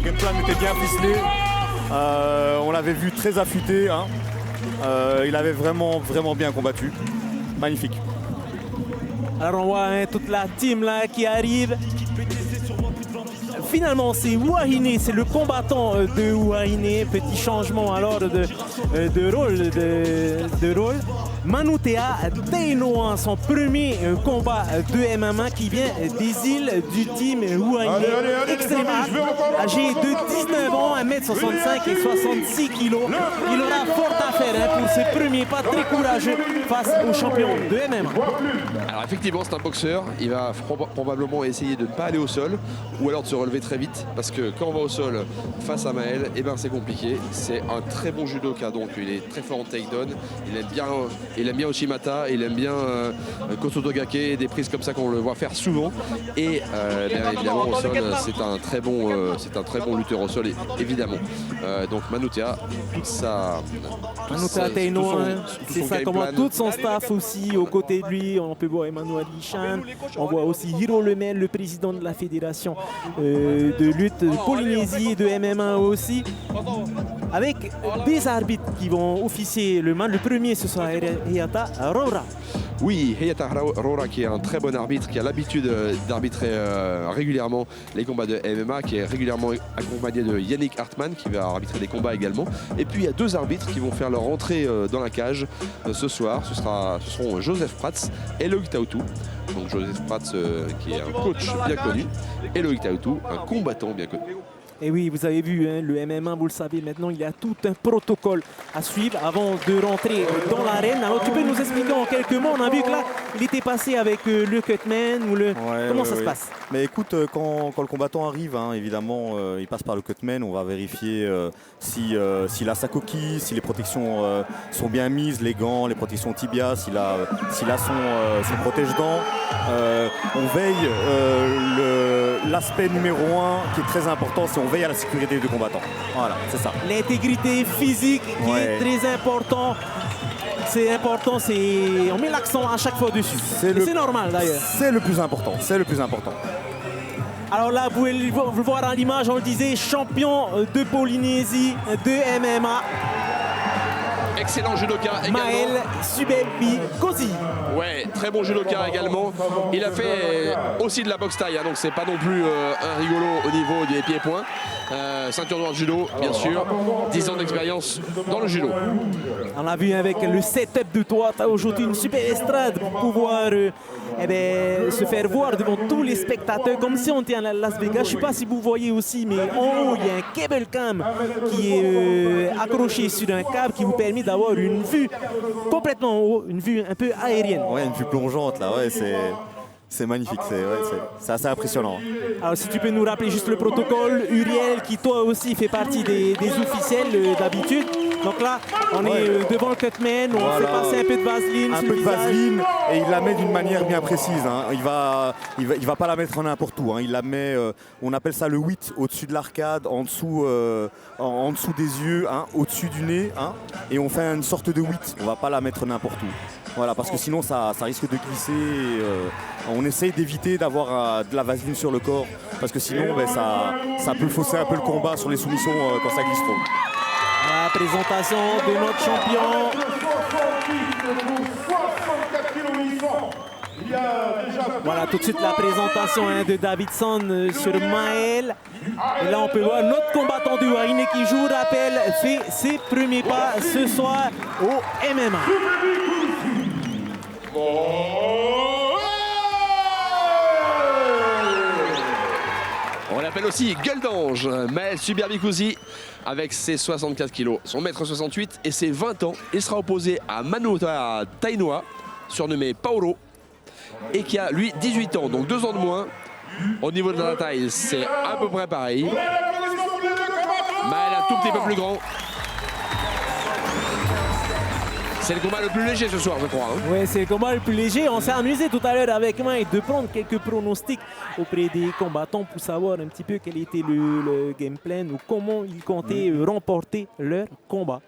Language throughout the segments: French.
game plan était bien ficelé. On l'avait vu très affûté. Hein. Il avait vraiment bien combattu. Magnifique. Alors on voit toute la team là qui arrive. Finalement, c'est Wahine, c'est le combattant de Wahine. Petit changement alors de rôle. Manutea Tainoa, son premier combat de MMA qui vient des îles du team Wahine. Extrêmement âgé de 19 ans, 1m65 et 66 kg. Il aura fort à faire pour ce premier pas très courageux face au champion de MMA. Alors effectivement, c'est un boxeur. Il va probablement essayer de ne pas aller au sol ou alors de se relever très vite parce que quand on va au sol face à Maël, eh ben c'est compliqué. C'est un très bon judoka, donc il est très fort en takedown. Il aime bien Oshimata, il aime bien Kosotogake, des prises comme ça qu'on le voit faire souvent. Et bien évidemment au sol, c'est un très bon lutteur au sol, évidemment. Donc Manutea, Manutea Tainoa, c'est ça, comment tout son staff aussi aux côtés de lui. On peut voir Emmanuel Hichan, on voit aussi Hiro Lemel, le président de la fédération de lutte de Polynésie et de MMA aussi, avec des arbitres qui vont officier le match. Le premier, ce sera Heiata Rora. Oui, Heiata Rora qui est un très bon arbitre, qui a l'habitude d'arbitrer régulièrement les combats de MMA, qui est régulièrement accompagné de Yannick Hartmann qui va arbitrer des combats également. Et puis il y a deux arbitres qui vont faire leur entrée dans la cage ce soir. Ce seront Joseph Prats et Loïc Taoutou. Donc Joseph Prats qui est un coach bien connu et Loïc Taoutou, un combattant bien connu. Et oui, vous avez vu, le MMA, vous le savez maintenant, il y a tout un protocole à suivre avant de rentrer dans l'arène. Alors tu peux nous expliquer en quelques mots, on a vu que là, il était passé avec le cutman ou le... Comment ça se passe? Mais écoute, quand le combattant arrive, hein, évidemment, il passe par le cutman, on va vérifier s'il a sa coquille, si les protections sont bien mises, les gants, les protections tibia, s'il a son protège-dents. On veille l'aspect numéro 1 qui est très important, c'est on veille à la sécurité du combattant. Voilà, c'est ça. L'intégrité physique qui est très important. C'est important, on met l'accent à chaque fois dessus. C'est normal d'ailleurs. C'est le plus important, c'est le plus important. Alors là, vous pouvez le voir à l'image, on le disait, champion de Polynésie de MMA. Excellent judoka également. Maël Subelbi Kosi. Ouais, très bon judoka également. Il a fait aussi de la boxe taille, hein, donc c'est pas non plus un rigolo au niveau des pieds-points. Ceinture noire de judo, bien sûr. 10 ans d'expérience dans le judo. On a vu avec le setup de toi, tu as aujourd'hui une super estrade pour pouvoir se faire voir devant tous les spectateurs, comme si on était à Las Vegas. Je ne sais pas si vous voyez aussi, mais en haut, il y a un cable cam qui est accroché sur un câble qui vous permet d'avoir une vue complètement en haut, une vue un peu aérienne. Ouais, une vue plongeante là, ouais, c'est magnifique, c'est assez impressionnant. Alors si tu peux nous rappeler juste le protocole, Uriel qui toi aussi fait partie des officiels d'habitude. Donc là, on est devant le cutman, on fait passer un peu de vaseline. Un peu de vaseline et il la met d'une manière bien précise. Hein. Il va pas la mettre n'importe où. Hein. Il la met, on appelle ça le 8, au-dessus de l'arcade, en dessous des yeux, hein, au-dessus du nez. Hein, et on fait une sorte de 8. On va pas la mettre n'importe où. Voilà, parce que sinon ça risque de glisser. On essaye d'éviter d'avoir de la vaseline sur le corps parce que sinon ça peut fausser un peu le combat sur les soumissions quand ça glisse trop. La présentation de notre champion. Voilà tout de suite la présentation de Davidson sur Maël. Et là on peut voir notre combattant du Wahine qui, je vous rappelle, fait ses premiers pas ce soir au MMA. On l'appelle aussi gueule d'ange, Maël Subelbi avec ses 64 kilos, son m68 et ses 20 ans. Il sera opposé à Manutea Tainoa, surnommé Paolo, et qui a lui 18 ans, donc 2 ans de moins. Au niveau de la taille, c'est à peu près pareil. Maël un tout petit peu plus grand. C'est le combat le plus léger ce soir, je crois. Hein. Oui, c'est le combat le plus léger. On s'est amusé tout à l'heure avec Mike de prendre quelques pronostics auprès des combattants pour savoir un petit peu quel était le game plan ou comment ils comptaient remporter leur combat.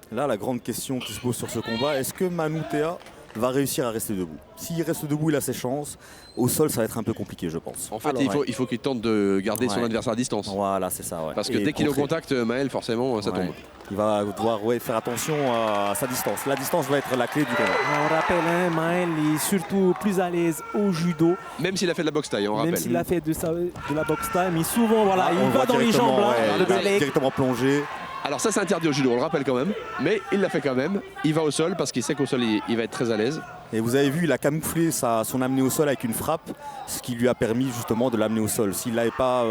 Là, la grande question qui se pose sur ce combat, est-ce que Manutea va réussir à rester debout. S'il reste debout, il a ses chances. Au sol, ça va être un peu compliqué, je pense. En fait, il faut qu'il tente de garder son adversaire à distance. Voilà, c'est ça. Ouais. Parce que dès qu'il est au contact, Maël, forcément, ça tombe. Il va devoir faire attention à sa distance. La distance va être la clé du combat. On rappelle, hein, Maël est surtout plus à l'aise au judo. Même s'il a fait de la boxe taille, on rappelle. Même s'il a fait de la boxe taille, mais souvent, voilà, il va dans les jambes, là, directement plongé. Alors ça, c'est interdit au judo, on le rappelle quand même. Mais il l'a fait quand même. Il va au sol parce qu'il sait qu'au sol, il va être très à l'aise. Et vous avez vu, il a camouflé son amenée au sol avec une frappe, ce qui lui a permis justement de l'amener au sol. S'il n'avait pas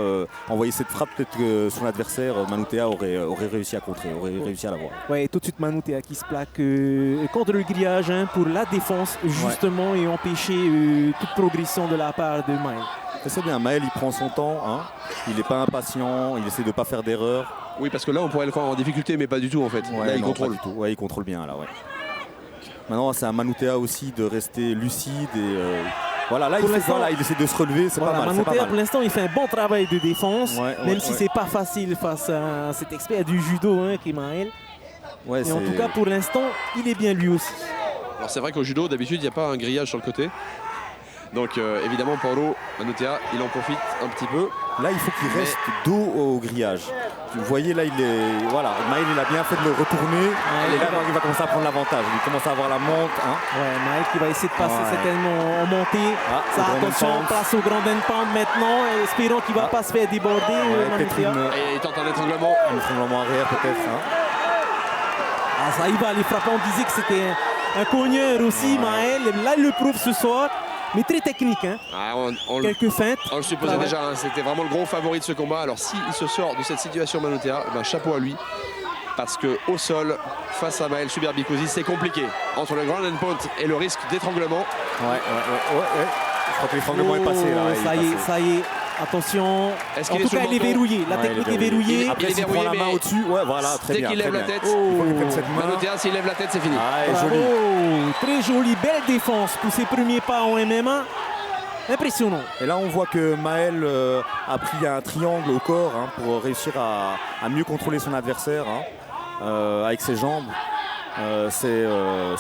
envoyé cette frappe, peut-être que son adversaire, Manotea, aurait réussi à contrer, aurait réussi à l'avoir. Ouais, et tout de suite Manotea qui se plaque contre le grillage, hein, pour la défense justement, et empêcher toute progression de la part de Maël. C'est bien, Maël il prend son temps, hein. Il n'est pas impatient, il essaie de ne pas faire d'erreur. Oui, parce que là on pourrait le croire en difficulté, mais pas du tout en fait. Ouais, là il contrôle. Ouais, il contrôle bien là, ouais. Maintenant, c'est à Manotea aussi de rester lucide et voilà, là il essaie de se relever, c'est pas mal. Manotea, pour l'instant, il fait un bon travail de défense, même si c'est pas facile face à cet expert du judo, hein, qui est Maël. Et en tout cas, pour l'instant, il est bien lui aussi. Alors c'est vrai qu'au judo, d'habitude, il n'y a pas un grillage sur le côté. Donc évidemment, Paulo Manotea, il en profite un petit peu. Là, il faut qu'il reste dos au grillage. Vous voyez là, Maël il a bien fait de le retourner. Et là, il va commencer à prendre l'avantage. Il commence à avoir la monte. Hein. Ouais, Maël qui va essayer de passer certainement en montée. Attention, place au grand pound maintenant. Espérons qu'il ne va pas se faire déborder. Et il tente un étranglement. Un étranglement arrière peut-être. Hein. Ça y va, les frappants disaient que c'était un cogneur aussi, Maël. Là, il le prouve ce soir. Mais très technique, hein. Quelques feintes. On le supposait déjà, hein. C'était vraiment le gros favori de ce combat. Alors s'il se sort de cette situation, Manotea, chapeau à lui. Parce qu'au sol, face à Maël Suberbikosi, c'est compliqué. Entre le ground and pound et le risque d'étranglement. Ouais. Je crois que l'étranglement est passé là. Ça y est. Attention, en tout cas il est verrouillé, la technique est verrouillée. Après s'il prend la main au-dessus, dès qu'il lève la tête, Manotea s'il lève la tête c'est fini. Joli. Très joli, belle défense pour ses premiers pas en MMA. Impressionnant. Et là on voit que Maël a pris un triangle au corps, hein, pour réussir à mieux contrôler son adversaire, hein, avec ses jambes. C'est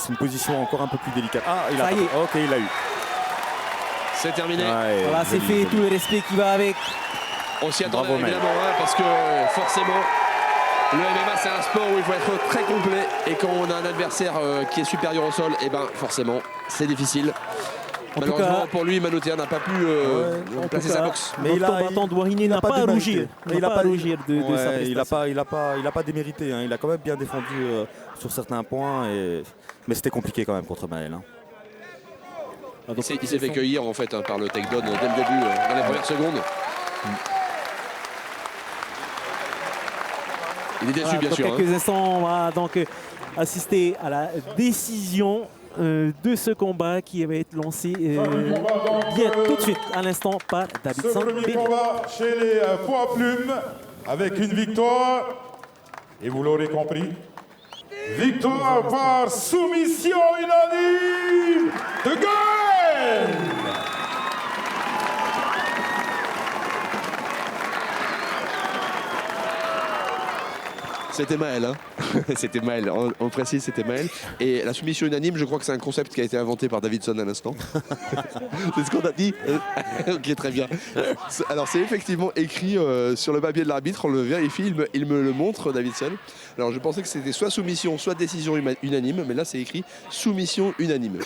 une position encore un peu plus délicate. Il a eu. C'est terminé. Voilà, c'est fait, tout le respect qui va avec. On s'y attendait évidemment, parce que forcément, le MMA c'est un sport où il faut être très complet. Et quand on a un adversaire qui est supérieur au sol, et forcément, c'est difficile. Malheureusement pour lui, Manotea n'a pas pu placer sa boxe. Mais le combattant Douarnenez n'a pas à rougir. Il n'a pas à rougir de sa prestation. Il n'a pas démérité. Hein. Il a quand même bien défendu sur certains points. Mais c'était compliqué quand même contre Maël. Hein. Il s'est fait cueillir en fait par le takedown dès le début, dans les premières secondes. Il est déçu bien sûr. Dans quelques instants, on va donc assister à la décision de ce combat qui va être lancé bien tout de suite à l'instant par Davidson. Ce premier combat chez les poids plumes avec une victoire, et vous l'aurez compris, victoire par soumission unanime de Gaël. C'était Maël, hein. C'était Maël, on précise, c'était Maël. Et la soumission unanime, je crois que c'est un concept qui a été inventé par Davidson à l'instant. C'est ce qu'on a dit. Ok, très bien. Alors c'est effectivement écrit sur le papier de l'arbitre, on le vérifie, il me le montre, Davidson. Alors je pensais que c'était soit soumission, soit décision unanime, mais là c'est écrit soumission unanime.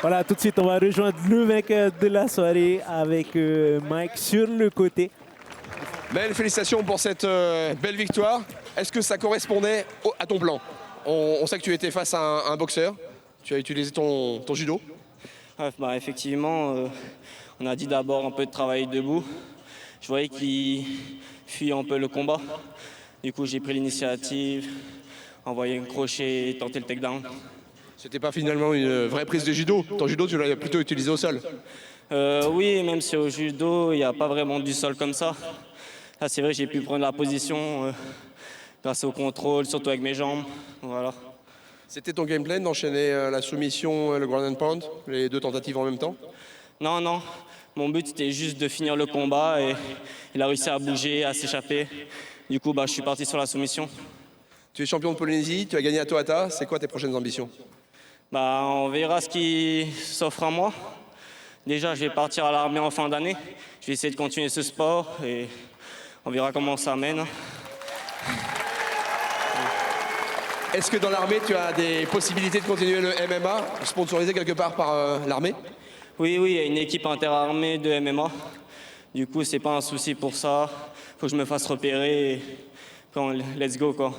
Voilà, tout de suite on va rejoindre le vainqueur de la soirée avec Mike sur le côté. Maël, félicitations pour cette belle victoire. Est-ce que ça correspondait à ton plan? On sait que tu étais face à un boxeur. Tu as utilisé ton judo. Effectivement, on a dit d'abord un peu de travail debout. Je voyais qu'il fuyait un peu le combat. Du coup, j'ai pris l'initiative, envoyé un crochet et tenté le takedown. C'était pas finalement une vraie prise de judo? Ton judo, tu l'as plutôt utilisé au sol? Oui, même si au judo, il n'y a pas vraiment du sol comme ça. Là, c'est vrai, j'ai pu prendre la position grâce au contrôle, surtout avec mes jambes. Voilà. C'était ton game plan d'enchaîner la soumission et le ground and pound, les deux tentatives en même temps? Non. Mon but, c'était juste de finir le combat et il a réussi à bouger, à s'échapper. Du coup, je suis parti sur la soumission. Tu es champion de Polynésie, tu as gagné à Tohata. C'est quoi tes prochaines ambitions? Bah, on verra ce qui s'offre à moi. Déjà, je vais partir à l'armée en fin d'année. Je vais essayer de continuer ce sport et on verra comment ça mène. Est-ce que dans l'armée, tu as des possibilités de continuer le MMA, sponsorisé quelque part par l'armée? Oui, il y a une équipe interarmée de MMA. Du coup, c'est pas un souci pour ça. Faut que je me fasse repérer et let's go, quoi.